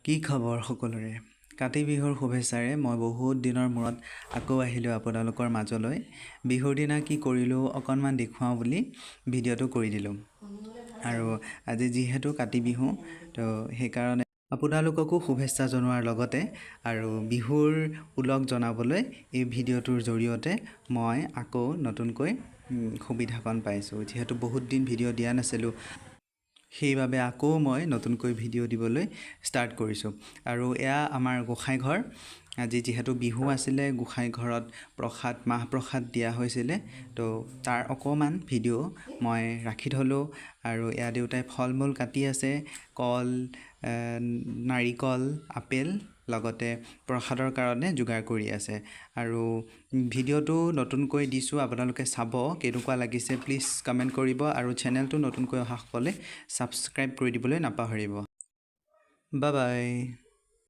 কি খবৰ সকলোৰে কাতি বিহুৰ শুভেচ্ছাৰে মই বহুত দিনৰ মূৰত আকৌ আহিলোঁ আপোনালোকৰ মাজলৈ বিহুৰ দিনা কি কৰিলোঁ অকণমান দেখুৱাওঁ বুলি ভিডিঅ'টো কৰি দিলোঁ আৰু আজি যিহেতু কাতি বিহু তো সেইকাৰণে আপোনালোককো শুভেচ্ছা জনোৱাৰ লগতে আৰু বিহুৰ উলগ জনাবলৈ এই ভিডিঅ'টোৰ জৰিয়তে মই আকৌ নতুনকৈ সুবিধাকণ পাইছোঁ যিহেতু বহুত দিন ভিডিঅ' দিয়া নাছিলোঁ সেইবাবে আকৌ মই নতুনকৈ ভিডিঅ' দিবলৈ ষ্টাৰ্ট কৰিছোঁ আৰু এয়া আমাৰ গোসাঁই ঘৰ আজি যিহেতু বিহু আছিলে গোসাঁই ঘৰত মাহ প্ৰসাদ দিয়া হৈছিলে তো তাৰ অকণমান ভিডিঅ' মই ৰাখি থলোঁ আৰু এয়া দেউতাই ফল মূল কাটি আছে কল নাৰিকল আপেল লগতে প্ৰসাদৰ কাৰণে যোগাৰ কৰি আছে আৰু ভিডিঅ'টো নতুনকৈ দিছোঁ আপোনালোকে চাব কেনেকুৱা লাগিছে প্লিজ কমেণ্ট কৰিব আৰু চেনেলটো নতুনকৈ অহাসকলে ছাবস্ক্ৰাইব কৰি দিবলৈ নাপাহৰিব বাই বাই